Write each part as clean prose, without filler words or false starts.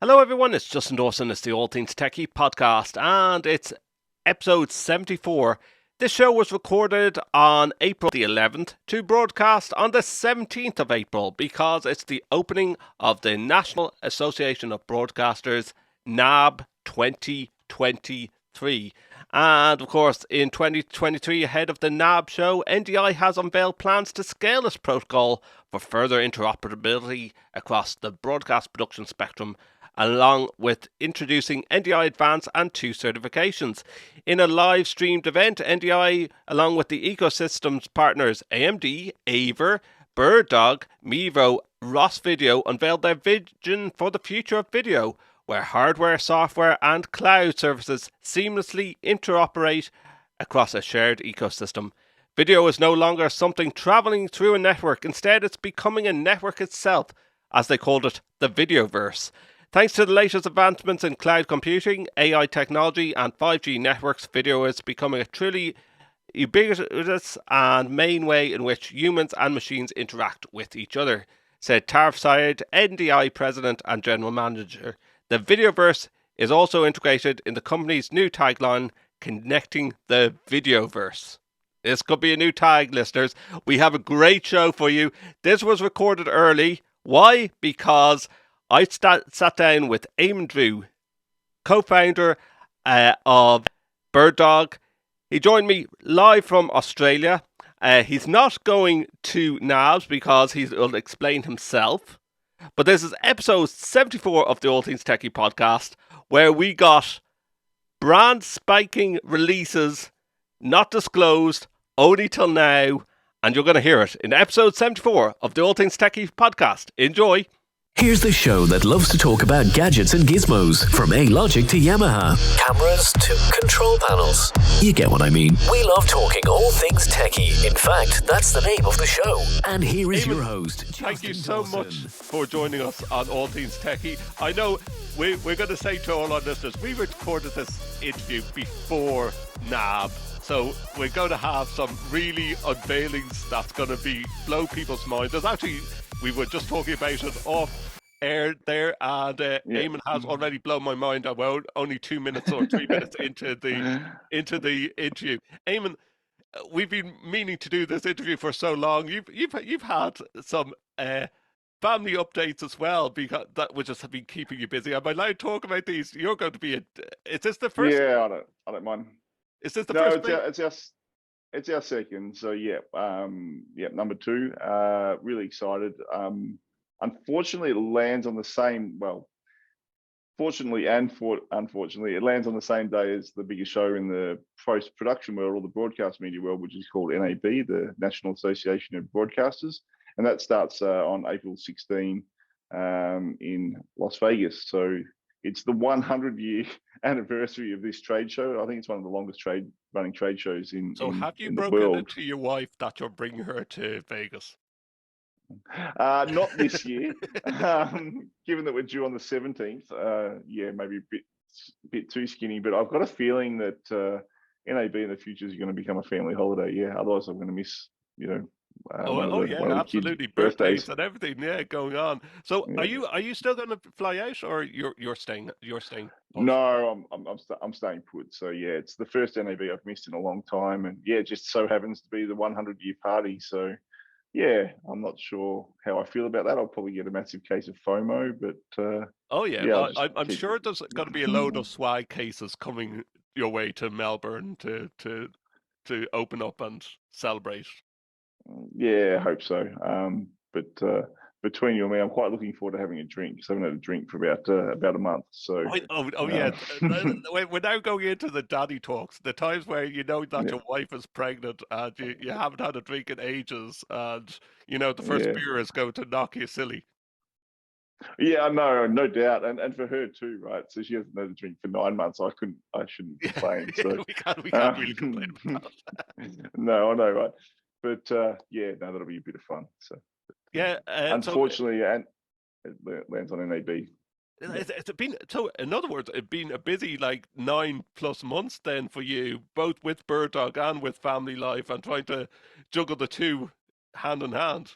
Hello everyone, it's Justin Dawson, it's the All Things TechIE Podcast, and it's episode 74. This show was recorded on April the 11th to broadcast on the 17th of April because it's the opening of the National Association of Broadcasters NAB 2023. And of course, in 2023, ahead of the NAB show, NDI has unveiled plans to scale its protocol for further interoperability across the broadcast production spectrum, along with introducing NDI Advanced and 2 certifications. In a live streamed event, NDI, along with the ecosystem's partners AMD, Aver, BirdDog, Mevo, Ross Video, unveiled their vision for the future of video, where hardware, software and cloud services seamlessly interoperate across a shared ecosystem. Video is no longer something travelling through a network. Instead, it's becoming a network itself, as they called it, the Videoverse. Thanks to the latest advancements in cloud computing, AI technology and 5G networks, video is becoming a truly ubiquitous and main way in which humans and machines interact with each other, said Tarf Syed, NDI President and General Manager. The Videoverse is also integrated in the company's new tagline, Connecting the Videoverse. This could be a new tag, listeners. We have a great show for you. This was recorded early. Why? Because I sat down with Eamon Drew, co-founder of BirdDog. He joined me live from Australia. He's not going to NABS because he'll explain himself. But this is episode 74 of the All Things TechIE Podcast, where we got brand spiking releases not disclosed only till now, and you're going to hear it in episode 74 of the All Things TechIE Podcast. Enjoy! Here's the show that loves to talk about gadgets and gizmos, from A-Logic to Yamaha, cameras to control panels. You get what I mean. We love talking all things techie. In fact, that's the name of the show. And here is your host, Thank you Justin so Dawson. much for joining us on All Things Techie. I know we're going to say to all our listeners, we recorded this interview before NAB, so we're going to have some really unveilings that's going to blow people's minds. There's actually, we were just talking about it off air there, and Eamon has already blown my mind. I'm only 2 minutes or 3 minutes into the interview. Eamon, we've been meaning to do this interview for so long. You've had some family updates as well, because that would just have been keeping you busy. Am I allowed to talk about these? You're going to be is this the first? Yeah, I don't mind. Is this the No, first? it's our second. So number 2. Really excited. Unfortunately, it lands on the same. Well, fortunately and unfortunately, it lands on the same day as the biggest show in the post-production world or the broadcast media world, which is called NAB, the National Association of Broadcasters, and that starts on April 16 in Las Vegas. So it's the 100-year anniversary of this trade show. I think it's one of the longest running trade shows in So have you in the broken world. it to your wife that you're bringing her to Vegas? Not this year, given that we're due on the 17th. Maybe a bit too skinny, but I've got a feeling that NAB in the future is going to become a family holiday. Yeah, otherwise I'm going to miss, one of the absolutely, kids' birthdays and everything, going on. So Yeah. are you still going to fly out, or you're staying? Put? No, I'm staying put. So yeah, it's the first NAB I've missed in a long time, and yeah, it just so happens to be the 100-year party. So yeah, I'm not sure how I feel about that. I'll probably get a massive case of FOMO, but Well, I'm sure there's going to be a load of swag cases coming your way to Melbourne to open up and celebrate. Yeah, I hope so. But between you and me, I'm quite looking forward to having a drink, because I haven't had a drink for about a month. So Yeah, we're now going into the daddy talks, the times where you know that your wife is pregnant and you haven't had a drink in ages, and the first beer is going to knock you silly. Yeah, no doubt, and for her too, right? So she hasn't had a drink for 9 months. I shouldn't complain. So we can't really complain about that. No, I know, right? But that'll be a bit of fun. So unfortunately, and it lands on NAB. It's been, so in other words, it's been a busy 9+ months then for you, both with BirdDog and with family life, and trying to juggle the two hand in hand.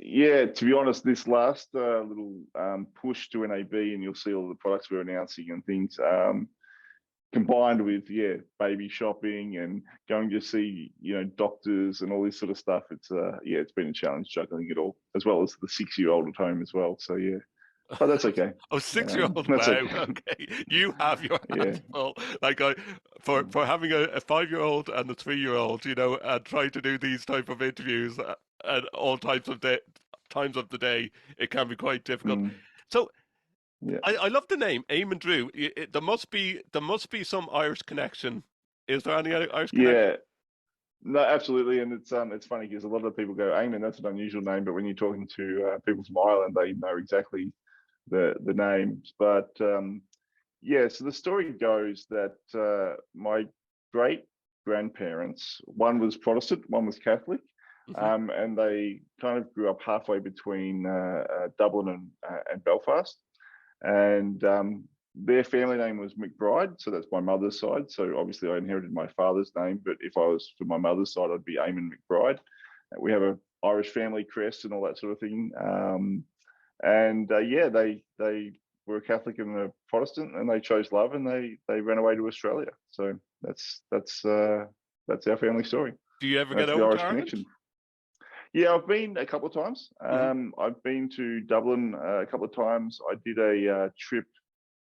Yeah, to be honest, this last little push to NAB, and you'll see all the products we're announcing and things, combined with baby shopping and going to see doctors and all this sort of stuff. It's been a challenge juggling it all, as well as the 6-year-old at home as well. So but that's okay. Oh, 6-year-old! That's Wow. okay. Okay, you have your hands full. Like for having a 5-year-old and a 3-year-old, and trying to do these type of interviews at all times of the day, it can be quite difficult. So. Yeah. I love the name Eamon Drew. There must be some Irish connection. Is there any Irish connection? Yeah, no, absolutely. And it's funny because a lot of people go, Eamon, that's an unusual name, but when you're talking to people from Ireland, they know exactly the names. But so the story goes that my great grandparents, one was Protestant, one was Catholic. And they kind of grew up halfway between Dublin and Belfast. And their family name was McBride, so that's my mother's side. So obviously I inherited my father's name, but if I was from my mother's side, I'd be Eamon McBride. We have an Irish family crest and all that sort of thing. They were a Catholic and a Protestant, and they chose love, and they ran away to Australia. So that's our family story. Do you ever get over to Ireland? Connection. Yeah, I've been a couple of times. I've been to Dublin a couple of times. I did a trip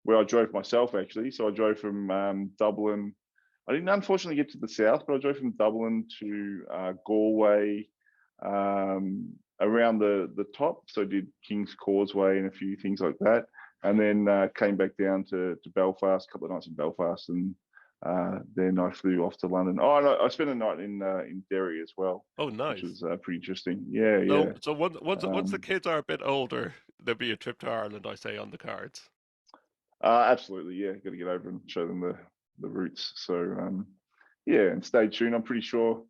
where I drove myself, actually. So I drove from Dublin. I didn't unfortunately get to the south, but I drove from Dublin to Galway, around the top. So I did King's Causeway and a few things like that. And then came back down to Belfast, a couple of nights in Belfast, and then I flew off to London. Oh, no, I spent a night in Derry as well. Oh, nice. Which was pretty interesting. Yeah. So once the kids are a bit older, there'll be a trip to Ireland, I say, on the cards. Absolutely, yeah. Got to get over and show them the roots. So and stay tuned. I'm pretty sure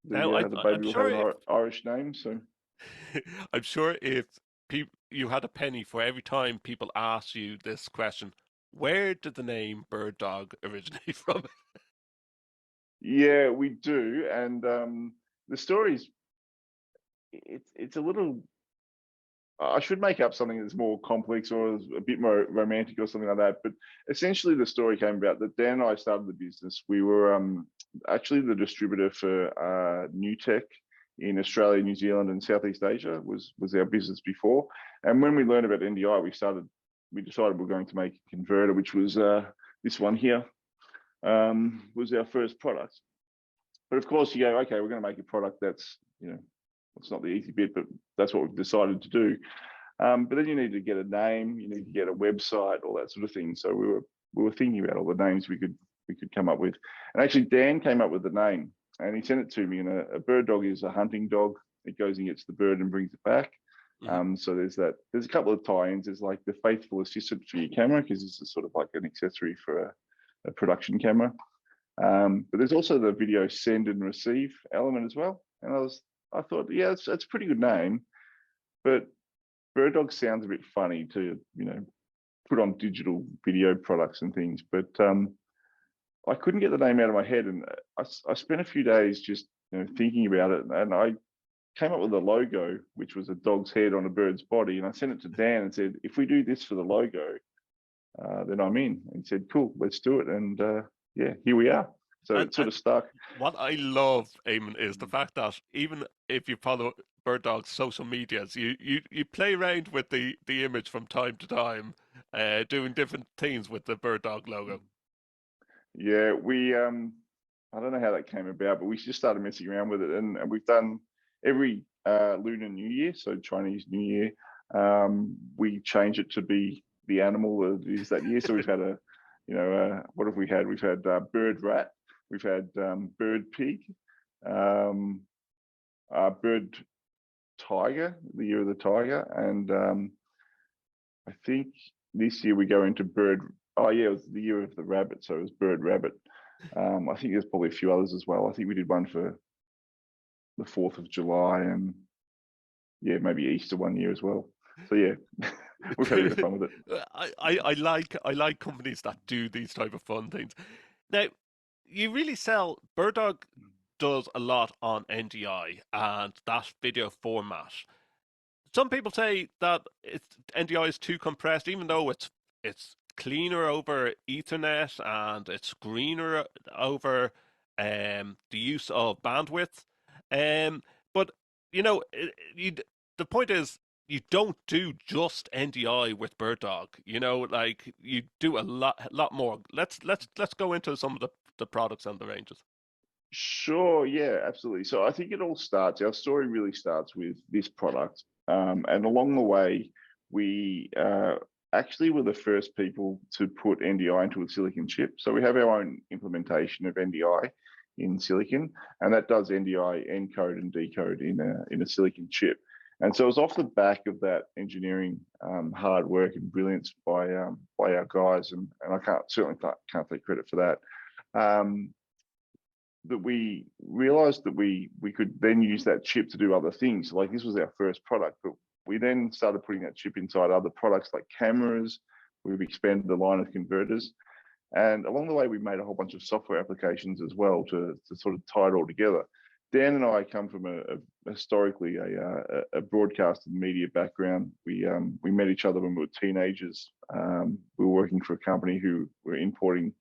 the baby will have an Irish name. So I'm sure if you had a penny for every time people ask you this question, where did the name BirdDog originate from? Yeah, we do, and the story's it's a little. I should make up something that's more complex or a bit more romantic or something like that. But essentially, the story came about that Dan and I started the business. We were actually the distributor for New Tech in Australia, New Zealand, and Southeast Asia was our business before. And when we learned about NDI, we decided we're going to make a converter, which was this one here, was our first product. But of course, you go, okay, we're going to make a product that's, it's not the easy bit, but that's what we've decided to do. But then you need to get a name, you need to get a website, all that sort of thing. So we were thinking about all the names we could come up with. And actually, Dan came up with the name, and he sent it to me. And a bird dog is a hunting dog. It goes and gets the bird and brings it back. So there's a couple of tie-ins. There's like the faithful assistant for your camera, because this is sort of like an accessory for a production camera. But there's also the video send and receive element as well. And I thought, yeah, it's a pretty good name, but BirdDog sounds a bit funny to, put on digital video products and things. But I couldn't get the name out of my head, and I spent a few days just thinking about it, and I came up with a logo, which was a dog's head on a bird's body, and I sent it to Dan and said, if we do this for the logo, then I'm in. And he said, cool, let's do it. And here we are. So it sort of stuck. What I love, Eamon, is the fact that even if you follow BirdDog's social medias, you play around with the image from time to time, doing different things with the BirdDog logo. Yeah, we I don't know how that came about, but we just started messing around with it, and we've done every Lunar New Year, so Chinese New Year, we change it to be the animal that it is that year. So we've had what have we had? We've had bird rat, we've had bird pig, bird tiger, the year of the tiger, and I think this year we go into bird. Oh yeah, it was the year of the rabbit, so it was bird rabbit. I think there's probably a few others as well. I think we did one for the 4th of July, and maybe Easter one year as well. So we've had a bit of fun with it. I like companies that do these type of fun things. Now, you really sell. BirdDog does a lot on NDI and that video format. some people say that NDI is too compressed, even though it's cleaner over Ethernet and it's greener over the use of bandwidth. But you know, the point is, you don't do just NDI with BirdDog. You know, like you do a lot more. Let's go into some of the products and the ranges. Sure, yeah, absolutely. So I think our story really starts with this product. And along the way, we actually were the first people to put NDI into a silicon chip. So we have our own implementation of NDI in silicon, and that does NDI encode and decode in a silicon chip. And so it was off the back of that engineering hard work and brilliance by our guys, and I certainly can't take credit for that. That we realized that we could then use that chip to do other things. Like this was our first product, but we then started putting that chip inside other products like cameras. We've expanded the line of converters. And along the way, we made a whole bunch of software applications as well to sort of tie it all together. Dan and I come from historically a broadcast and media background. We met each other when we were teenagers. We were working for a company who were importing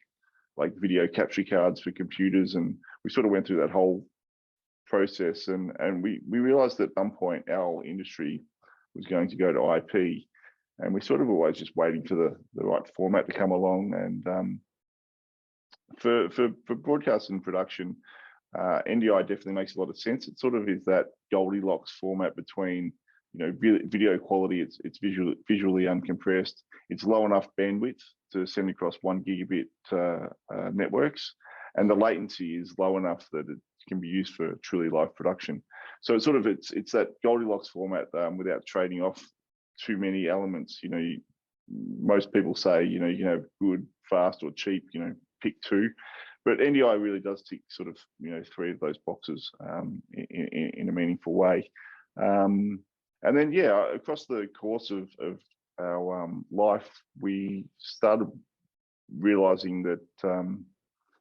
like video capture cards for computers, and we sort of went through that whole process, and we realized that at some point our industry was going to go to IP, and we sort of always just waiting for the right format to come along. And for broadcast and production, NDI definitely makes a lot of sense. It sort of is that Goldilocks format between, you know, video quality. It's visually uncompressed. It's low enough bandwidth to send across 1 gigabit networks, and the latency is low enough that it can be used for truly live production. So it's that Goldilocks format without trading off too many elements. You know, most people say, you know, you can have good, fast, or cheap. You know, pick two. But NDI really does tick sort of, you know, 3 of those boxes in a meaningful way. And then, yeah, across the course of our life, we started realizing that,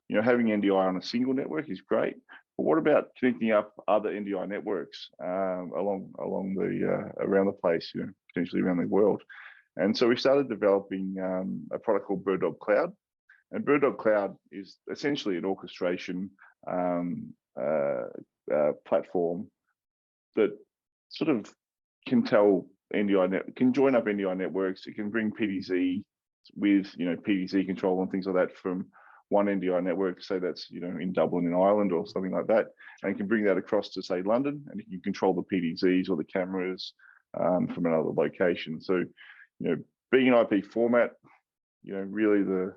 you know, having NDI on a single network is great, but what about connecting up other NDI networks around the place, you know, potentially around the world? And so we started developing a product called BirdDog Cloud. And BirdDog Cloud is essentially an orchestration platform that sort of can tell can join up NDI networks. It can bring PDZ with, you know, PDZ control and things like that from one NDI network, say that's, you know, in Dublin in Ireland or something like that, and you can bring that across to, say, London, and you can control the PDZs or the cameras from another location. So, you know, being an IP format, you know, really the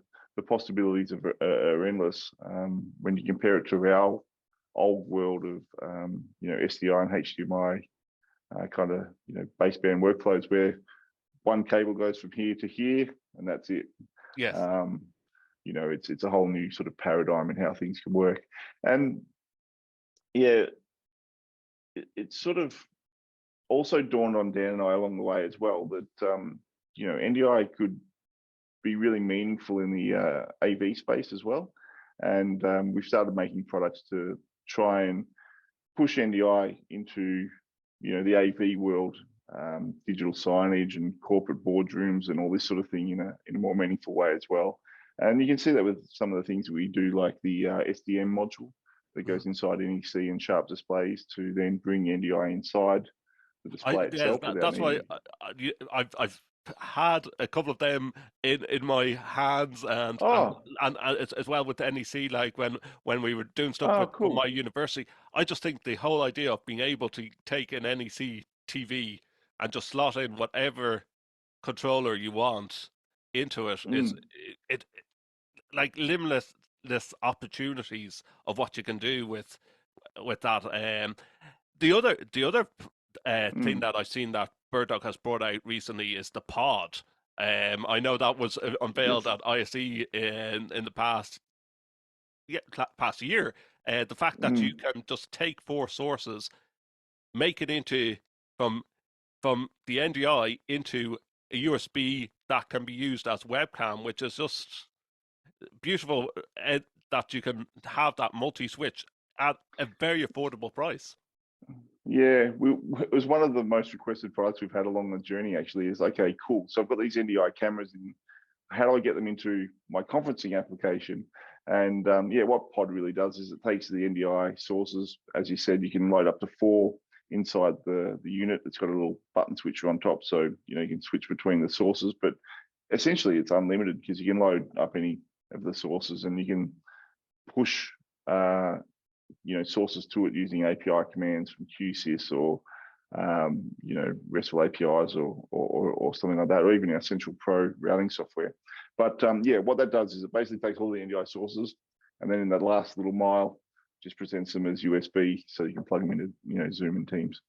possibilities are endless when you compare it to our old world of you know, SDI and HDMI kind of, you know, baseband workflows where one cable goes from here to here and that's it. Yes. You know, it's a whole new sort of paradigm in how things can work. And yeah, it sort of also dawned on Dan and I along the way as well that you know, NDI could be really meaningful in the AV space as well. And we've started making products to try and push NDI into, you know, the AV world, digital signage and corporate boardrooms and all this sort of thing in a more meaningful way as well. And you can see that with some of the things we do, like the SDM module that goes inside NEC and Sharp displays to then bring NDI inside the display itself. That's why I've had a couple of them in my hands, and as well with the NEC, like when we were doing stuff with my university. I just think the whole idea of being able to take an NEC TV and just slot in whatever controller you want into it is it like limitless opportunities of what you can do with that. The other thing that I've seen that BirdDog has brought out recently is the pod. I know that was unveiled at ISE in the past year. The fact that you can just take 4 sources, make it into from the NDI into a USB that can be used as webcam, which is just beautiful. That you can have that multi-switch at a very affordable price. Yeah, it was one of the most requested products we've had along the journey. Actually, is okay, cool. So I've got these NDI cameras, and how do I get them into my conferencing application? And yeah, what Pod really does is it takes the NDI sources. As you said, you can load up to 4 inside the unit. It's got a little button switcher on top, so you can switch between the sources. But essentially, it's unlimited because you can load up any of the sources, and you can push sources to it using API commands from QSys or RESTful APIs or something like that, or even our Central Pro routing software. But yeah, what that does is it basically takes all the NDI sources, and then in that last little mile, just presents them as USB, so you can plug them into Zoom and Teams,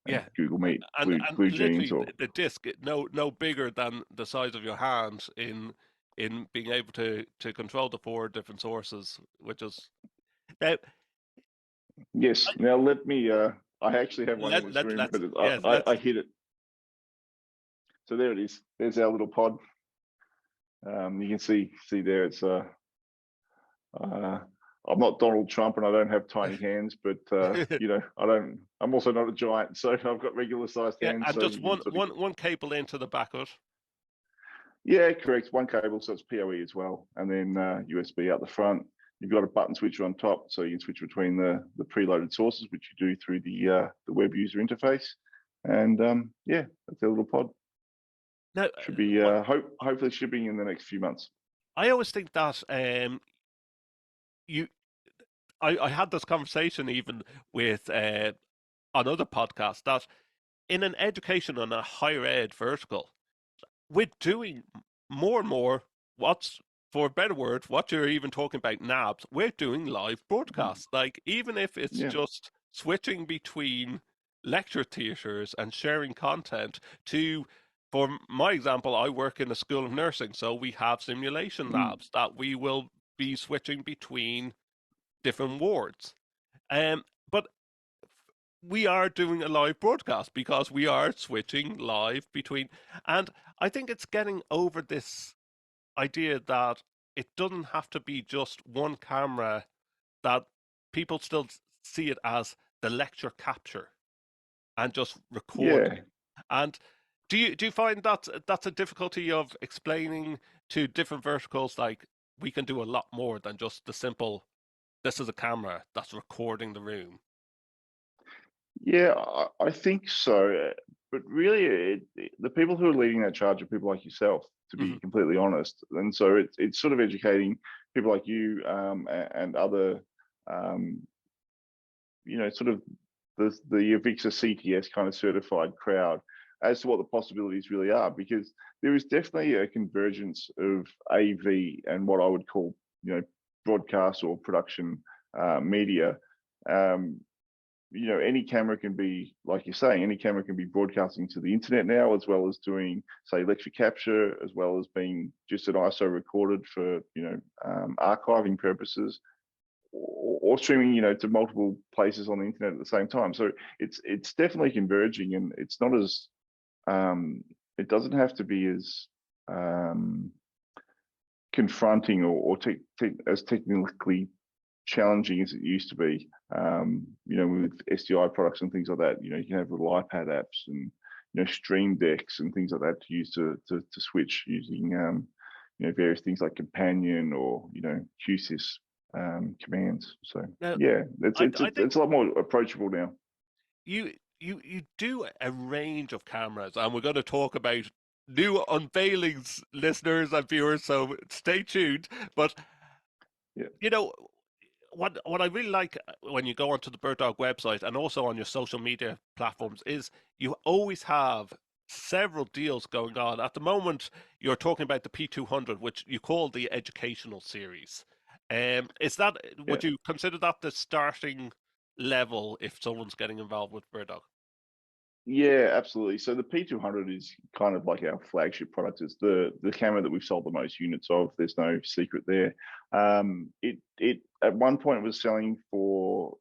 and Google Meet, and Blue literally Jeans, or the disc no bigger than the size of your hand in being able to control the 4 different sources, which is now. Yes. Now let me. I actually have one in this room, but I hit it. So there it is. There's our little pod. You can see there. It's I'm not Donald Trump, and I don't have tiny hands, but I don't. I'm also not a giant, so I've got regular sized hands. And so just one cable into the back of it. Yeah, correct. One cable, so it's PoE as well, and then USB out the front. You've got a button switcher on top, so you can switch between the preloaded sources, which you do through the web user interface. And yeah, that's our little pod. Now, should be hopefully shipping in the next few months. I always think that I had this conversation even with on other podcasts that in an education on a higher ed vertical, we're doing more and more what's, for a better word, what you're even talking about NABs, we're doing live broadcasts. Like, even if it's just switching between lecture theatres and sharing content to, for my example, I work in a school of nursing, so we have simulation labs that we will be switching between different wards. But we are doing a live broadcast because we are switching live between, and I think it's getting over this idea that it doesn't have to be just one camera, that people still see it as the lecture capture and just recording. And do you find that that's a difficulty of explaining to different verticals, like, we can do a lot more than just the simple, this is a camera that's recording the room? Yeah, I think so. But really, the people who are leading that charge are people like yourself, to be completely honest. And so it's sort of educating people like you and other, sort of the Avixa CTS kind of certified crowd as to what the possibilities really are, because there is definitely a convergence of AV and what I would call, broadcast or production media. Any camera can be, like you're saying, any camera can be broadcasting to the internet now, as well as doing, say, lecture capture, as well as being just an ISO recorded for, archiving purposes, or streaming, to multiple places on the internet at the same time. So it's definitely converging, and it's not as, it doesn't have to be as confronting or as technically challenging as it used to be. With SDI products and things like that, you can have little iPad apps and stream decks and things like that to use to switch using various things like Companion or QSys commands. So now, yeah, it's a lot more approachable now. You do a range of cameras, and we're going to talk about new unveilings, listeners and viewers, so stay tuned. But what I really like when you go onto the BirdDog website and also on your social media platforms is you always have several deals going on. At the moment, you're talking about the P200, which you call the educational series. Is that, would you consider that the starting level if someone's getting involved with BirdDog? Yeah, absolutely. So the P200 is kind of like our flagship product. It's the camera that we've sold the most units of. There's no secret there. It at one point was selling for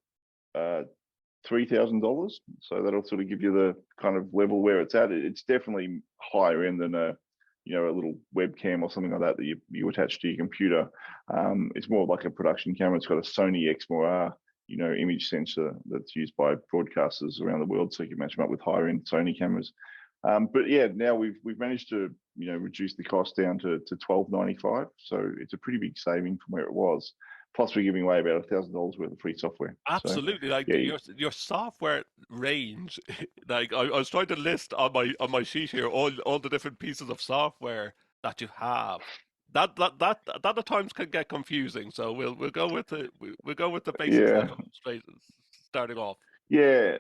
$3,000. So that'll sort of give you the kind of level where it's at. It's definitely higher end than a little webcam or something like that you attach to your computer. It's more like a production camera. It's got a Sony Exmor R image sensor that's used by broadcasters around the world, so you can match them up with higher end Sony cameras. But yeah, now we've managed to reduce the cost down to $12.95, so it's a pretty big saving from where it was. Plus, we're giving away about $1,000 worth of free software. Absolutely, so, like your software range. Like I was trying to list on my sheet here all the different pieces of software that you have. That at times can get confusing. So we'll go with the basic yeah, setup straight starting off. yeah.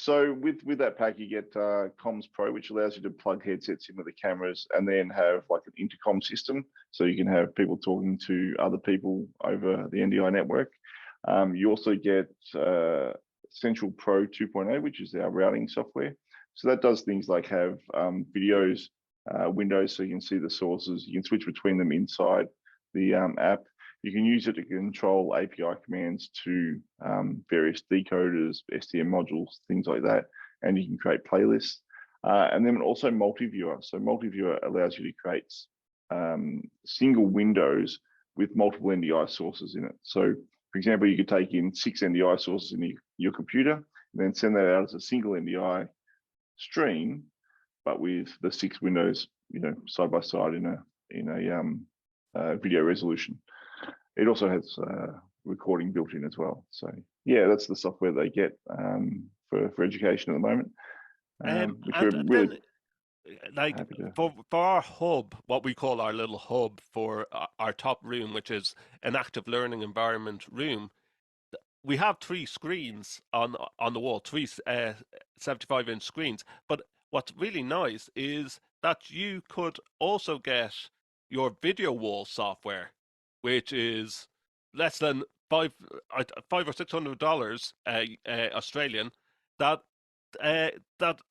So with that pack, you get Comms Pro, which allows you to plug headsets in with the cameras and then have like an intercom system, so you can have people talking to other people over the NDI network. You also get Central Pro 2.0, which is our routing software. So that does things like have videos, windows, so you can see the sources. You can switch between them inside the app. You can use it to control API commands to various decoders, STM modules, things like that, and you can create playlists. And then also multi-viewer. So multi-viewer allows you to create single windows with multiple NDI sources in it. So, for example, you could take in 6 NDI sources in your computer and then send that out as a single NDI stream, but with the 6 windows, side by side in a video resolution. It also has recording built in as well. So yeah, that's the software they get for education at the moment, which we're really happy to. For our hub, what we call our little hub for our top room, which is an active learning environment room. We have 3 screens on the wall, 3 75-inch screens. But what's really nice is that you could also get your video wall software, which is less than $500 or $600 Australian. That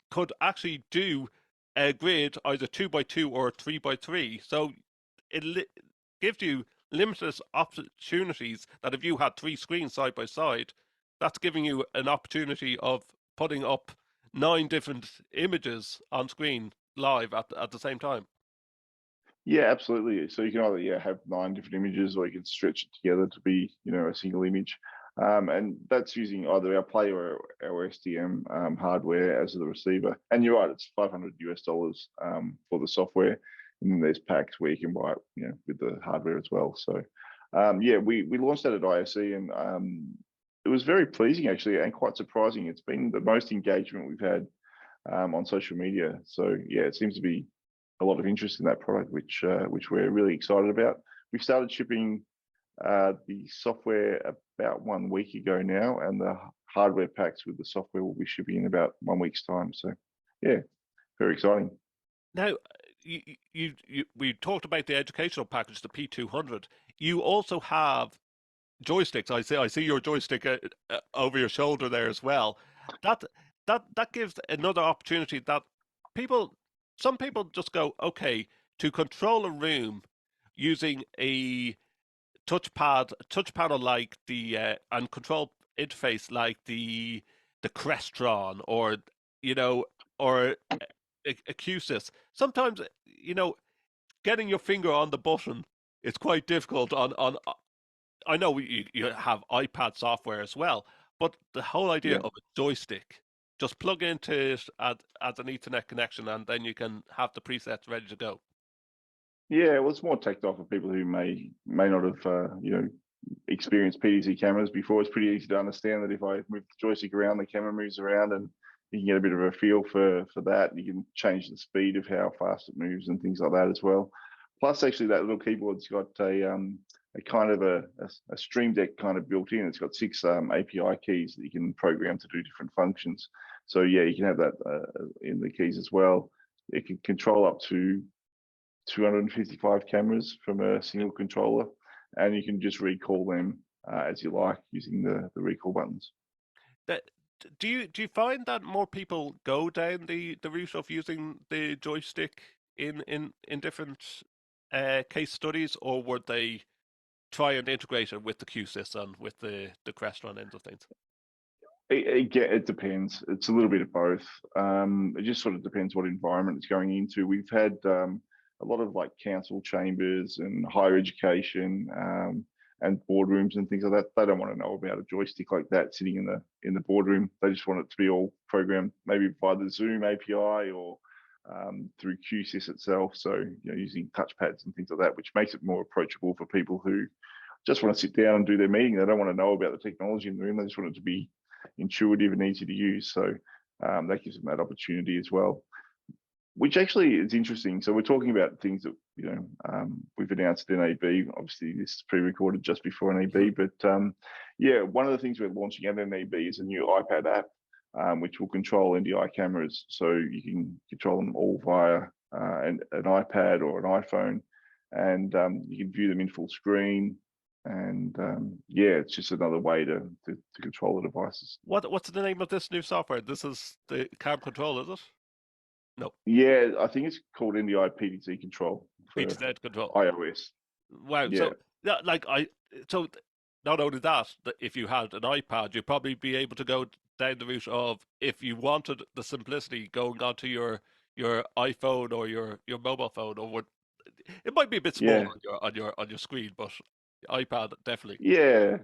could actually do a grid either 2x2 or 3x3. So it gives you limitless opportunities that if you had 3 screens side by side, that's giving you an opportunity of putting up 9 different images on screen live at the same time. Yeah, absolutely. So you can either have 9 different images, or you can stretch it together to be a single image. And that's using either our Play or our STM hardware as the receiver. And you're right, it's $500 for the software. And then there's packs where you can buy it, with the hardware as well. So we launched that at ISE, and it was very pleasing actually, and quite surprising. It's been the most engagement we've had on social media. So yeah, it seems to be a lot of interest in that product, which we're really excited about. We started shipping the software about 1 week ago now, and the hardware packs with the software will be shipping in about 1 week's time. So yeah, very exciting. Now, we talked about the educational package, the P200. You also have joysticks. I see your joystick over your shoulder there as well. That gives another opportunity that some people just go, okay, to control a room using a touch panel like the and control interface like the Crestron or a QSys. Sometimes getting your finger on the button is quite difficult on I know you have iPad software as well, but the whole idea of a joystick, just plug into it as an Ethernet connection, and then you can have the presets ready to go. Yeah, well, it's more tactile for people who may not have experienced PDC cameras before. It's pretty easy to understand that if I move the joystick around, the camera moves around, and you can get a bit of a feel for that. You can change the speed of how fast it moves and things like that as well. Plus, actually, that little keyboard's got a kind of a Stream Deck kind of built in. It's got 6 API keys that you can program to do different functions. So yeah, you can have that in the keys as well. It can control up to 255 cameras from a single controller, and you can just recall them as you like using the recall buttons. Do you find that more people go down the route of using the joystick in different case studies, or would they try and integrate it with the QSys and with the Crestron ends of things? It depends. It's a little bit of both. It just sort of depends what environment it's going into. We've had a lot of like council chambers and higher education, and boardrooms and things like that. They don't want to know about a joystick like that sitting in the boardroom. They just want it to be all programmed, maybe via the Zoom API or through QSys itself. So using touchpads and things like that, which makes it more approachable for people who just want to sit down and do their meeting. They don't want to know about the technology in the room. They just want it to be intuitive and easy to use. So that gives them that opportunity as well, which actually is interesting. So we're talking about things that we've announced at NAB. Obviously, this is pre-recorded just before NAB, but one of the things we're launching at NAB is a new iPad app, which will control NDI cameras. So you can control them all via an iPad or an iPhone, and you can view them in full screen. And it's just another way to control the devices. What's the name of this new software? This is the cam control, is it? No. Yeah, I think it's called NDI PDZ Control. PDZ Control. iOS. Wow. Yeah. So not only that, if you had an iPad, you'd probably be able to go down the route of, if you wanted the simplicity, going onto your iPhone or your mobile phone, or it might be a bit small on your screen, but iPad definitely. Yeah,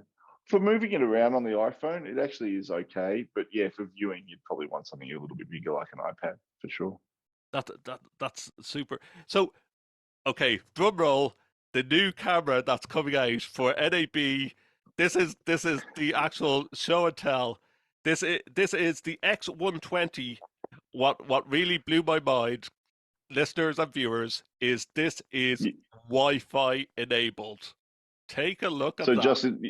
for moving it around on the iPhone, it actually is okay. But for viewing, you'd probably want something a little bit bigger, like an iPad, for sure. That's super. So, okay, drum roll. The new camera that's coming out for NAB. This is the actual show and tell. This is the X120. What really blew my mind, listeners and viewers, is this is Wi-Fi enabled. Take a look at that. So, Justin,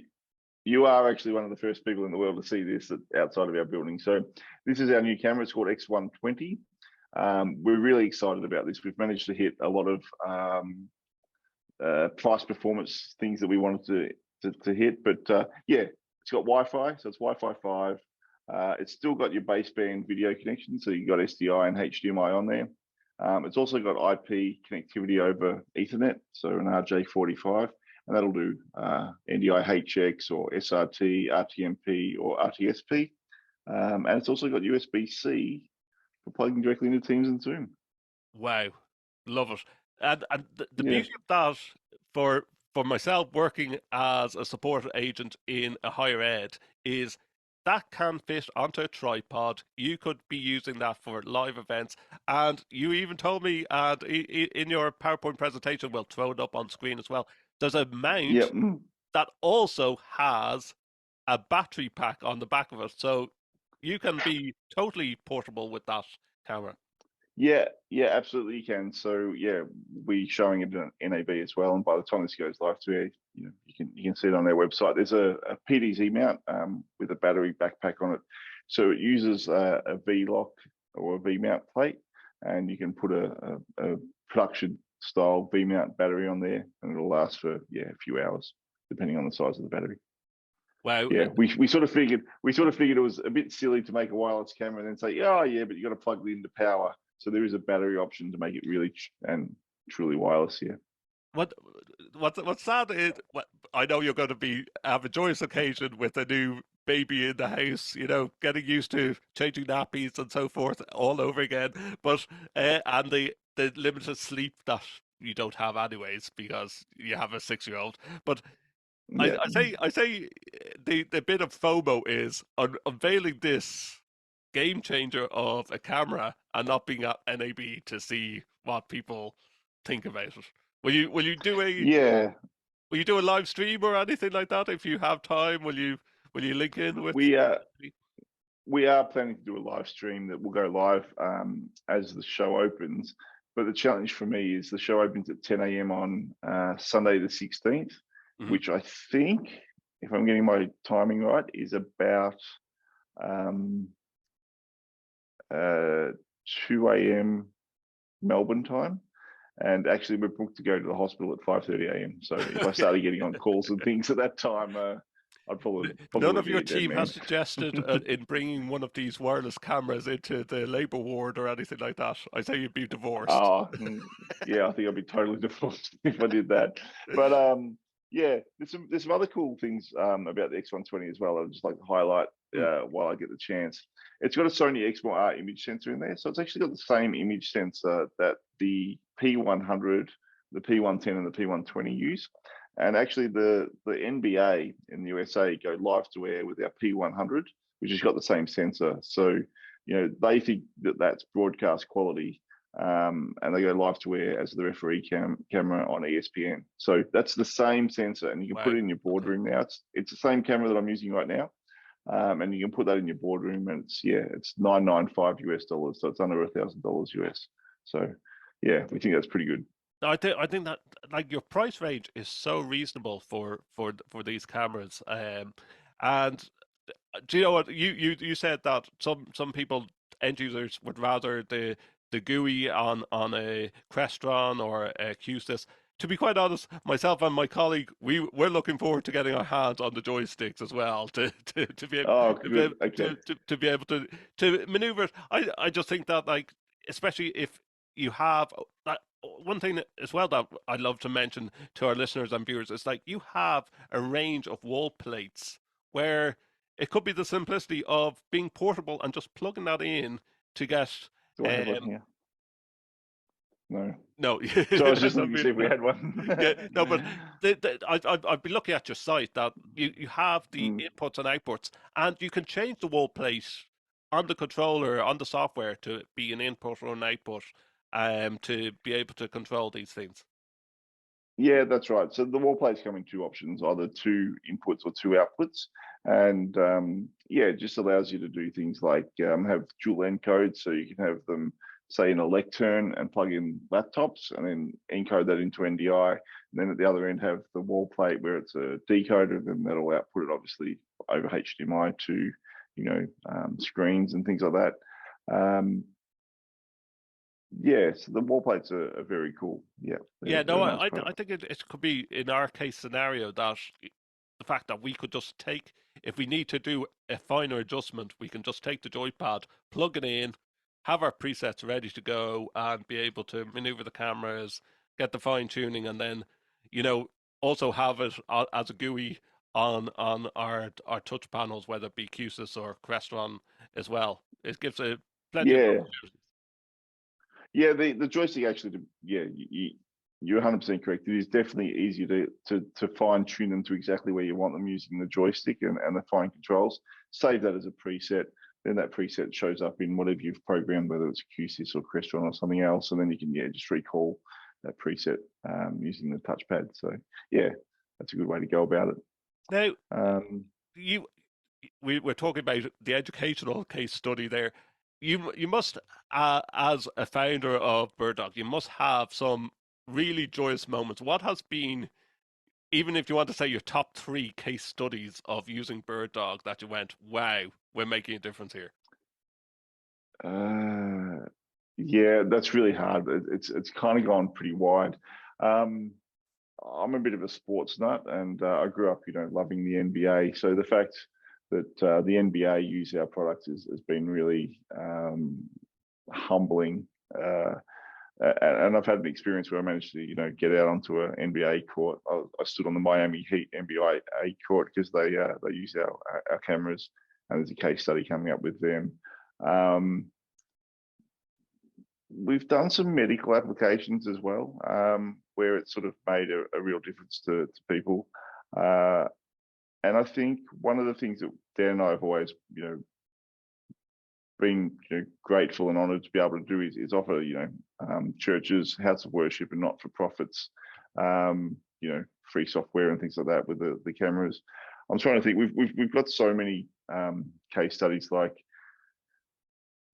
you are actually one of the first people in the world to see this outside of our building. So this is our new camera. It's called X120. We're really excited about this. We've managed to hit a lot of price performance things that we wanted to hit. But it's got Wi-Fi. So it's Wi-Fi 5. It's still got your baseband video connection. So you've got SDI and HDMI on there. It's also got IP connectivity over Ethernet. So an RJ45. And that'll do NDI HX or SRT, RTMP or RTSP. And it's also got USB-C for plugging directly into Teams and Zoom. Wow, love it. And the beauty of that for myself working as a support agent in a higher ed is that can fit onto a tripod. You could be using that for live events. And you even told me in your PowerPoint presentation, we'll throw it up on screen as well, there's a mount that also has a battery pack on the back of it. So you can be totally portable with that camera. Yeah, absolutely you can. So we're showing it in NAB as well. And by the time this goes live to you can see it on their website. There's a PDZ mount with a battery backpack on it. So it uses a V-lock or a V-mount plate, and you can put a production style V-mount battery on there, and it'll last for a few hours, depending on the size of the battery. Wow. Yeah, we sort of figured it was a bit silly to make a wireless camera and then say, but you got to plug it into power. So there is a battery option to make it really and truly wireless. Yeah. What's sad is, I know you're going to have a joyous occasion with a new baby in the house, getting used to changing nappies and so forth all over again. But and the limited sleep that you don't have anyways because you have a 6-year-old. But I say the bit of FOMO is unveiling this game changer of a camera and not being at NAB to see what people think about it. Will you do a live stream or anything like that if you have time? Will you link in with? We are planning to do a live stream that will go live as the show opens. But the challenge for me is the show opens at 10 a.m. on Sunday the 16th, which I think, if I'm getting my timing right, is about 2 a.m. Melbourne time. And actually, we're booked to go to the hospital at 5:30 a.m. So if I started getting on calls and things at that time, I'd probably none of your team has suggested in bringing one of these wireless cameras into the labour ward or anything like that. I say you'd be divorced. I think I'd be totally divorced if I did that. But there's some other cool things about the X120 as well. I'd just like to highlight while I get the chance. It's got a Sony Exmor image sensor in there, so it's actually got the same image sensor that the P100, the P110, and the P120 use. And actually, the NBA in the USA go live to air with our P100, which has got the same sensor. So, they think that that's broadcast quality, and they go live to air as the referee camera on ESPN. So that's the same sensor, and you can put it in your boardroom now. It's the same camera that I'm using right now, and you can put that in your boardroom, and it's $995 US, so it's under $1,000 US. So, yeah, we think that's pretty good. I think that like your price range is so reasonable for these cameras, and do you know what you said that some people, end users, would rather the GUI on a Crestron or a QSys. To be quite honest, myself and my colleague, we're looking forward to getting our hands on the joysticks as well to be able, to be able to maneuver it. I just think that, like, especially if you have that. One thing as well that I'd love to mention to our listeners and viewers is, like, you have a range of wall plates where it could be the simplicity of being portable and just plugging that in to get. Do I have one here? No. No. So I was just looking to see if we had one. Yeah, no, but I'd be looking at your site that you have the inputs and outputs, and you can change the wall plate on the controller, on the software, to be an input or an output, to be able to control these things. Yeah, that's right. So the wall plates come in two options, either two inputs or two outputs. And it just allows you to do things like have dual encode, so you can have them, say, in a lectern and plug in laptops and then encode that into NDI. And then at the other end have the wall plate where it's a decoder, and then that'll output it obviously over HDMI to, screens and things like that. So the wall plates are very cool. Yeah. I think it could be, in our case scenario, that the fact that we could just take, if we need to do a finer adjustment, we can just take the joypad, plug it in, have our presets ready to go, and be able to maneuver the cameras, get the fine tuning, and then, also have it as a GUI on our touch panels, whether it be QSys or Crestron as well. It gives a plenty of opportunities. Yeah, the joystick actually, you're 100% correct. It is definitely easier to fine tune them to exactly where you want them using the joystick and the fine controls. Save that as a preset, then that preset shows up in whatever you've programmed, whether it's QSys or Crestron or something else, and then you can just recall that preset using the touchpad. So that's a good way to go about it. Now, we're talking about the educational case study there. You must, as a founder of BirdDog, you must have some really joyous moments. What has been, even if you want to say, your top 3 case studies of using BirdDog that you went, wow, we're making a difference here? That's really hard. It's kind of gone pretty wide. I'm a bit of a sports nut, and I grew up, loving the NBA. So the fact that the NBA use our products has been really humbling. And I've had an experience where I managed to, get out onto an NBA court. I stood on the Miami Heat NBA court because they use our cameras, and there's a case study coming up with them. We've done some medical applications as well, where it's sort of made a real difference to people. And I think one of the things that Dan and I have always, been grateful and honoured to be able to do is offer, churches, house of worship, and not-for-profits, free software and things like that with the cameras. I'm trying to think. We've got so many case studies. Like,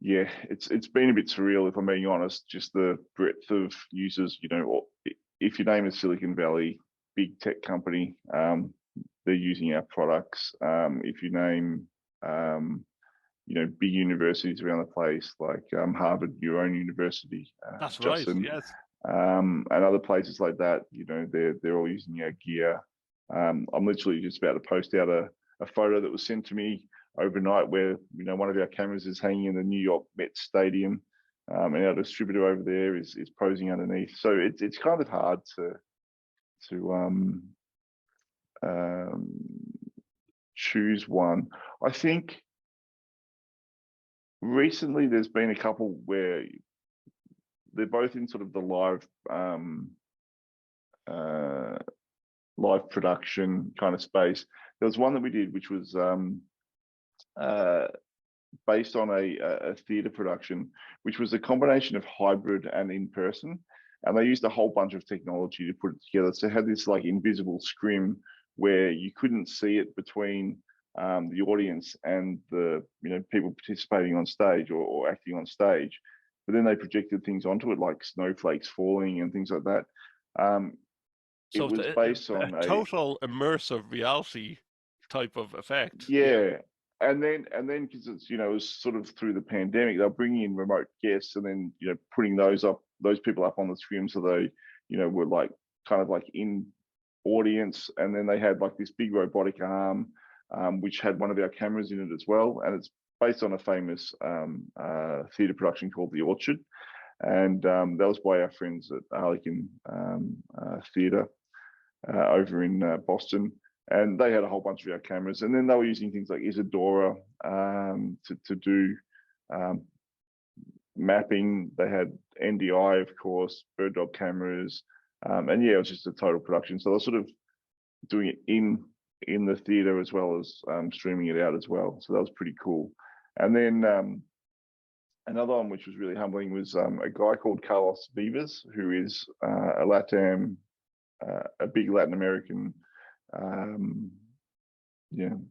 it's been a bit surreal, if I'm being honest. Just the breadth of users. If your name is Silicon Valley, big tech company, they're using our products. If you name, big universities around the place, like Harvard, your own university. That's Justin, right, yes. And other places like that, they're all using our gear. I'm literally just about to post out a photo that was sent to me overnight where, one of our cameras is hanging in the New York Mets Stadium, and our distributor over there is posing underneath. So it's kind of hard to choose one. I think recently there's been a couple where they're both in sort of the live live production kind of space. There was one that we did, which was based on a theatre production, which was a combination of hybrid and in person. And they used a whole bunch of technology to put it together. So it had this like invisible scrim where you couldn't see it between the audience and the people participating on stage or acting on stage. But then they projected things onto it, like snowflakes falling and things like that. So it was based on a total immersive reality type of effect. Yeah. And then because it's it was sort of through the pandemic, they're bringing in remote guests and then putting those people up on the screen, so they were like kind of like in audience, and then they had like this big robotic arm which had one of our cameras in it as well, and it's based on a famous theatre production called The Orchard, and that was by our friends at Arlequin Theatre over in Boston. And they had a whole bunch of our cameras, and then they were using things like Isadora to do mapping. They had NDI, of course, BirdDog cameras, and yeah, it was just a total production. So they were sort of doing it in the theatre as well as streaming it out as well. So that was pretty cool. And then another one which was really humbling was a guy called Carlos Vivas, who is a big Latin American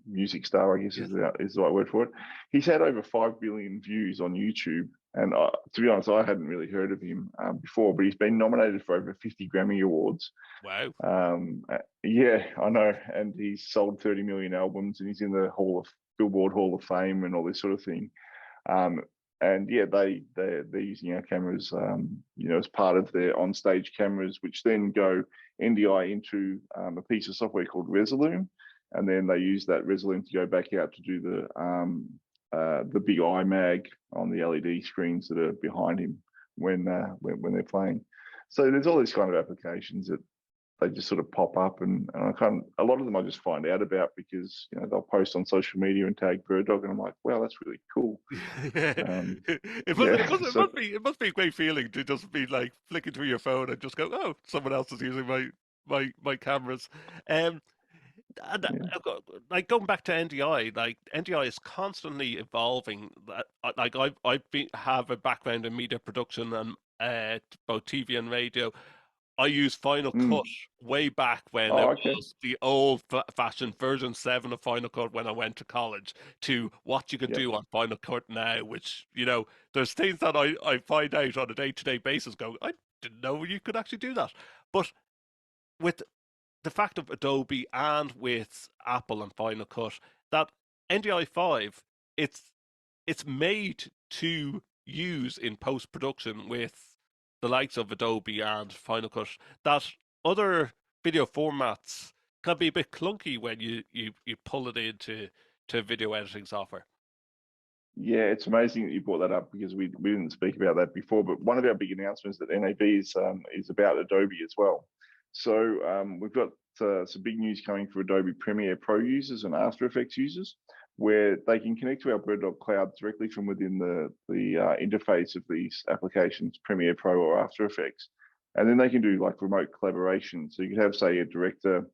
music star, I guess is the right word for it. He's had over 5 billion views on YouTube, and to be honest, I hadn't really heard of him before, but he's been nominated for over 50 Grammy Awards. Wow. Yeah, I know, and he's sold 30 million albums, and he's in the Billboard Hall of Fame and all this sort of thing. And yeah, they're using our cameras, as part of their onstage cameras, which then go NDI into a piece of software called Resolume, and then they use that Resolume to go back out to do the big iMag on the LED screens that are behind him when they're playing. So there's all these kind of applications that they just sort of pop up, and a lot of them I just find out about because they'll post on social media and tag BirdDog, and I'm like, wow, that's really cool. It must be a great feeling to just be like flicking through your phone and just go, oh, someone else is using my cameras. Like going back to NDI, like NDI is constantly evolving. Like I have a background in media production and both TV and radio. I used Final Cut way back when was the old-fashioned version 7 of Final Cut when I went to college, to what you can do on Final Cut now, which, there's things that I find out on a day-to-day basis going, I didn't know you could actually do that. But with the fact of Adobe and with Apple and Final Cut, that NDI 5, it's made to use in post-production with the likes of Adobe and Final Cut, that other video formats can be a bit clunky when you pull it into video editing software. Yeah, it's amazing that you brought that up because we didn't speak about that before, but one of our big announcements at NAB is about Adobe as well. So we've got some big news coming for Adobe Premiere Pro users and After Effects users, where they can connect to our BirdDog Cloud directly from within the interface of these applications, Premiere Pro or After Effects. And then they can do like remote collaboration. So you could have, say, a director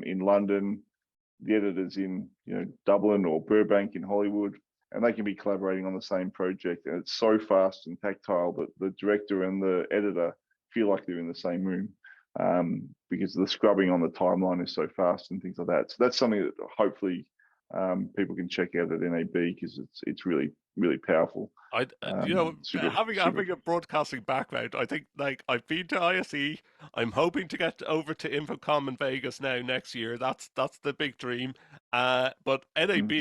in London, the editors in Dublin or Burbank in Hollywood, and they can be collaborating on the same project. And it's so fast and tactile that the director and the editor feel like they're in the same room, because the scrubbing on the timeline is so fast and things like that. So that's something that hopefully people can check out at NAB because it's really, really powerful. Having a broadcasting background, I think, like, I've been to ISE. I'm hoping to get over to Infocom in Vegas now next year. That's the big dream. But NAB,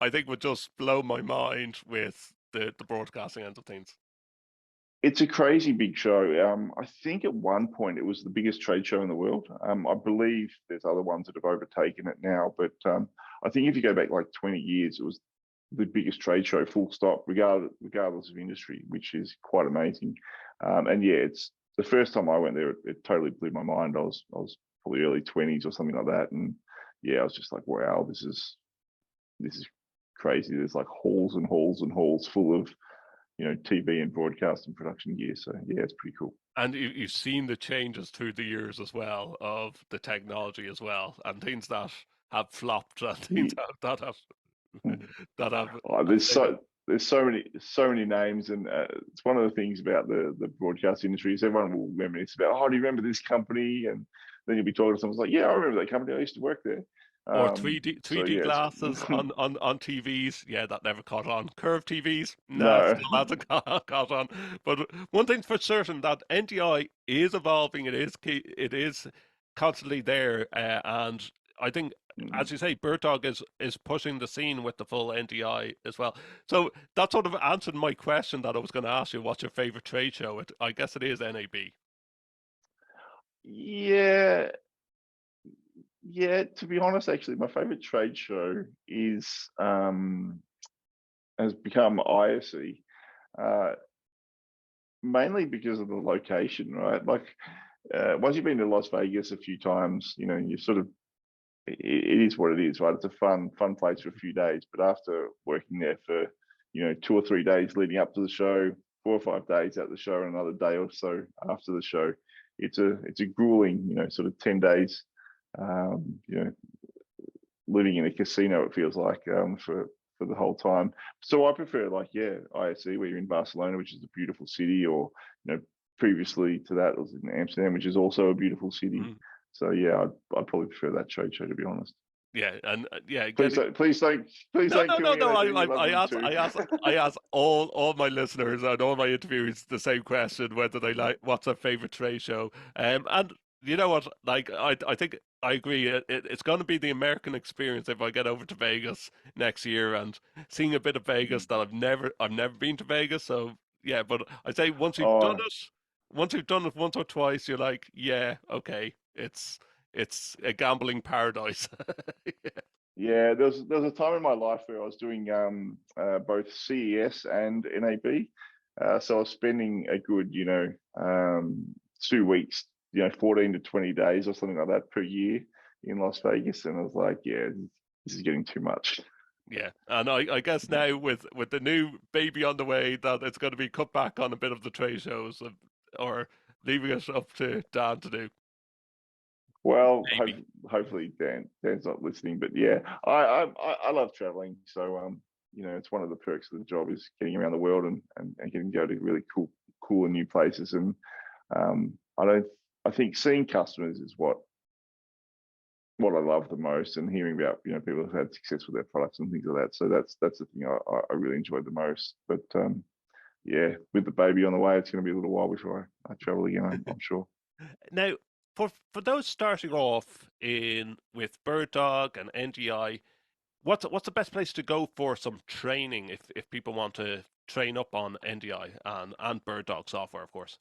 I think, would just blow my mind with the broadcasting end of things. It's a crazy big show. I think at one point it was the biggest trade show in the world. I believe there's other ones that have overtaken it now, but I think if you go back like 20 years, it was the biggest trade show, full stop, regardless of industry, which is quite amazing. And yeah, it's the first time I went there, it totally blew my mind. I was probably early 20s or something like that, and yeah, I was just like, wow, this is crazy. There's like halls and halls and halls full of TV and broadcast and production gear. So yeah, it's pretty cool. And you've seen the changes through the years as well of the technology as well, and things that have flopped and things Ye- that have Oh, there's so many names, and it's one of the things about the broadcast industry is everyone will reminisce about. Oh, do you remember this company? And then you'll be talking to someone like, yeah, I remember that company. I used to work there. or 3D So 3D yes, glasses on TVs. Yeah, that never caught on. Curved TVs, nah, no, still hasn't caught on. But one thing's for certain that NDI is evolving. It is constantly there, and I think, as you say, BirdDog is pushing the scene with the full NDI as well. So that sort of answered my question that I was going to ask you. What's your favorite trade show? I guess it is NAB. yeah, yeah. To be honest, actually, my favorite trade show is has become ISE. Uh, Mainly because of the location, right? Like once you've been to Las Vegas a few times, you know, you sort of it is what it is, right? It's a fun place for a few days, but after working there for 2 or 3 days leading up to the show, 4 or 5 days at the show, and another day or so after the show, it's a grueling, sort of 10 days, um, you know, living in a casino. It feels like for the whole time. So I prefer ISE, where you're in Barcelona, which is a beautiful city, or previously to that, it was in Amsterdam, which is also a beautiful city. Mm. So yeah, I'd probably prefer that trade show, to be honest. Yeah, and yeah, Please no, don't no, kill no, me, no. NAB. We love them too. I ask all my listeners and all my interviewees the same question, whether they like what's their favorite trade show. And you know what? Like, I think I agree. It's going to be the American experience if I get over to Vegas next year and seeing a bit of Vegas that I've never been to Vegas. So yeah, but I say Oh, once you've done it once or twice, you're like, yeah, okay, it's a gambling paradise. yeah. There was a time in my life where I was doing both CES and NAB. So I was spending a good 2 weeks, 14 to 20 days or something like that per year in Las Vegas, and I was like, yeah, this is getting too much. Yeah, and I guess now with the new baby on the way, that it's going to be cut back on a bit of the trade shows, or leaving it up to Dan to do. Well, Maybe. hopefully Dan's not listening, but yeah, I love traveling. So it's one of the perks of the job is getting around the world and getting to go to really cool and new places. And I think seeing customers is what I love the most, and hearing about people who've had success with their products and things like that. So that's the thing I really enjoyed the most. But yeah, with the baby on the way, it's going to be a little while before I travel again. I'm sure. Now, for those starting off in with BirdDog and NDI, what's the best place to go for some training if people want to train up on NDI and BirdDog software, of course.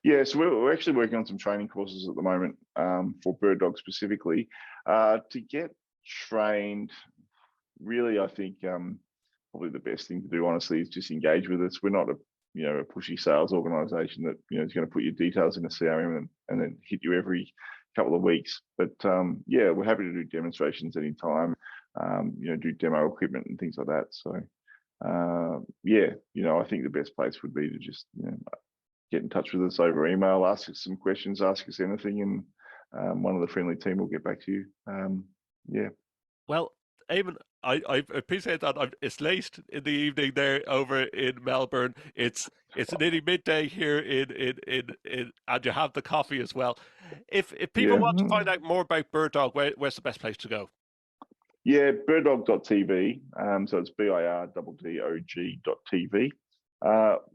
Yeah, so we're actually working on some training courses at the moment for BirdDog specifically. To get trained, really, I think probably the best thing to do, honestly, is just engage with us. We're not a pushy sales organization that is going to put your details in a CRM and then hit you every couple of weeks. But yeah, we're happy to do demonstrations anytime. Do demo equipment and things like that. So yeah, I think the best place would be to just get in touch with us over email, ask us some questions, ask us anything, and one of the friendly team will get back to you. Yeah. Well, Eamon, I appreciate that. It's late in the evening there over in Melbourne. It's nearly midday here and you have the coffee as well. If people Yeah. want to find out more about BirdDog, where's the best place to go? Yeah, BirdDog.tv. So it's BIRDDOG.tv.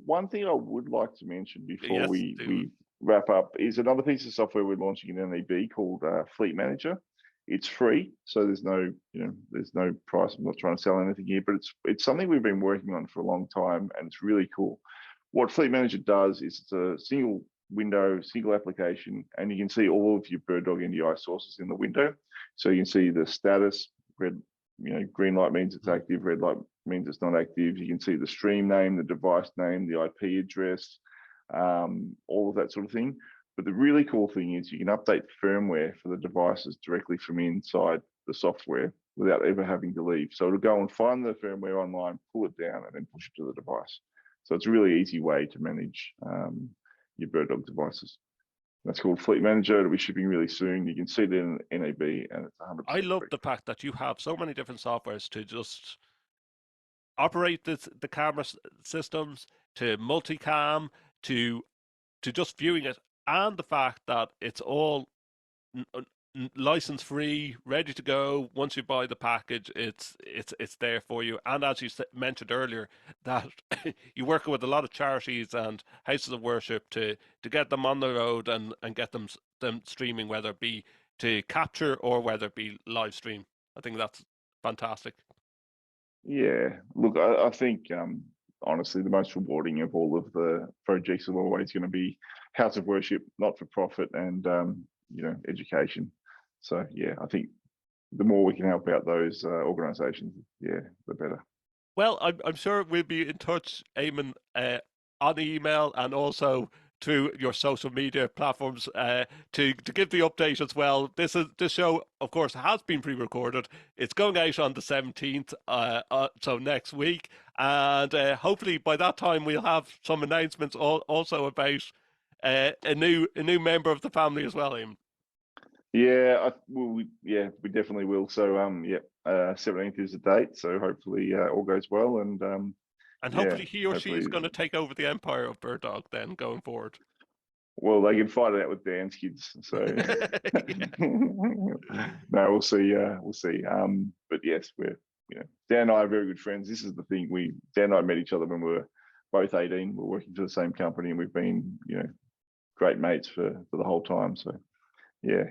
One thing I would like to mention before we wrap up is another piece of software we're launching in NAB called Fleet Manager. It's free, so there's no price. I'm not trying to sell anything here, but it's something we've been working on for a long time, and it's really cool. What Fleet Manager does is it's a single window, single application, and you can see all of your BirdDog NDI sources in the window. So you can see the status. Red, green light means it's active. Red light means it's not active. You can see the stream name, the device name, the IP address, all of that sort of thing. But the really cool thing is you can update firmware for the devices directly from inside the software without ever having to leave. So it'll go and find the firmware online, pull it down, and then push it to the device. So it's a really easy way to manage, your BirdDog devices. That's called Fleet Manager. It'll be shipping really soon. You can see it in NAB, and it's 100%. I love the fact that you have so many different softwares to just operate the camera systems, to multicam, to just viewing it, and the fact that it's all license free, ready to go. Once you buy the package, it's there for you. And as you mentioned earlier, that you work with a lot of charities and houses of worship to get them on the road and get them streaming, whether it be to capture or whether it be live stream. I think that's fantastic. Yeah, look, I think honestly the most rewarding of all of the projects are always going to be house of worship, not for profit, and education. So yeah, I think the more we can help out those organisations, the better. Well, I'm sure we'll be in touch, Eamon, on email and also through your social media platforms to give the update as well. This show, of course, has been pre-recorded. It's going out on the 17th, so next week, and hopefully by that time we'll have some announcements also about a new member of the family as well, Eamon. Yeah, we definitely will. So 17th is the date. So hopefully all goes well, and hopefully he or she is going to take over the empire of BirdDog then going forward. Well, they can fight it out with Dan's kids. So no, we'll see. We'll see. But yes, we're Dan and I are very good friends. This is the thing. Dan and I met each other when we were both 18. We're working for the same company, and we've been great mates for the whole time. So yeah.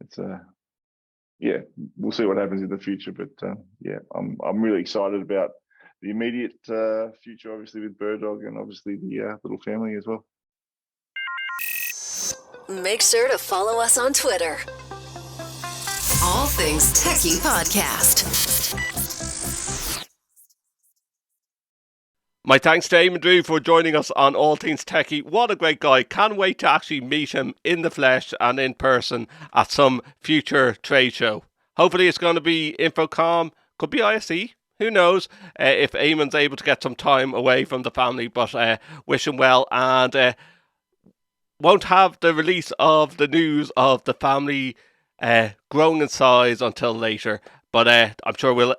It's we'll see what happens in the future, but I'm really excited about the immediate future, obviously with BirdDog and obviously the little family as well. Make sure to follow us on Twitter. All Things TechIE Podcast. My thanks to Eamon Drew for joining us on All Things TechIE. What a great guy. Can't wait to actually meet him in the flesh and in person at some future trade show. Hopefully it's going to be Infocom, could be ISE, who knows, if Eamon's able to get some time away from the family, but wish him well, and won't have the release of the news of the family growing in size until later, but I'm sure we'll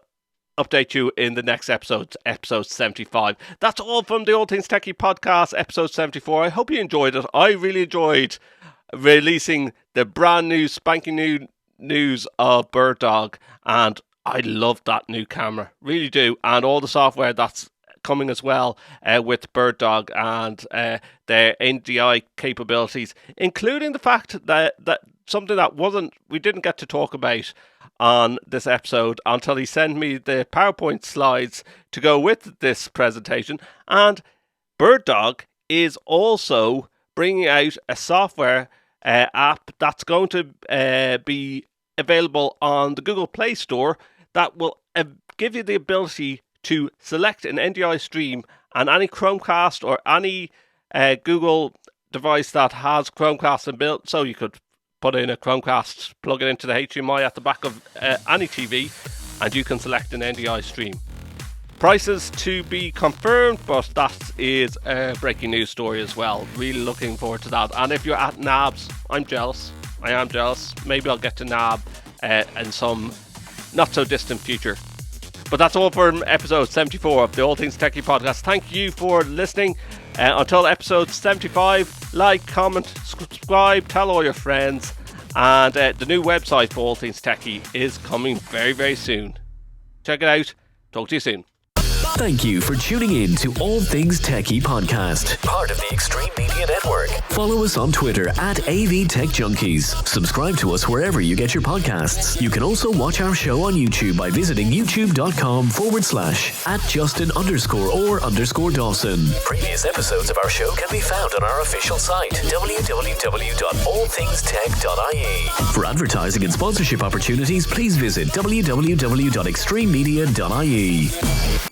update you in the next episode 75. That's all from the All Things TechIE Podcast, episode 74. I hope you enjoyed it. I really enjoyed releasing the brand new, spanking new news of BirdDog, and I love that new camera, really do, and all the software that's coming as well with BirdDog and their NDI capabilities, including the fact that something that we didn't get to talk about on this episode until he sent me the PowerPoint slides to go with this presentation. And BirdDog is also bringing out a software app that's going to be available on the Google Play Store that will give you the ability to select an NDI stream and any Chromecast or any Google device that has Chromecast inbuilt. So you could put in a Chromecast, plug it into the HDMI at the back of any TV, and you can select an NDI stream. Prices to be confirmed, but that is a breaking news story as well. Really looking forward to that. And if you're at NABs, I'm jealous. I am jealous. Maybe I'll get to NAB in some not so distant future. But that's all for episode 74 of the All Things TechIE Podcast. Thank you for listening. Until episode 75, like, comment, subscribe, tell all your friends. And the new website for All Things TechIE is coming very, very soon. Check it out. Talk to you soon. Thank you for tuning in to All Things TechIE Podcast, part of the Extreme Media Network. Follow us on Twitter at AVTechJunkies. Subscribe to us wherever you get your podcasts. You can also watch our show on YouTube by visiting youtube.com/@Justin_or_Dawson. Previous episodes of our show can be found on our official site, www.allthingstech.ie. For advertising and sponsorship opportunities, please visit www.extrememedia.ie.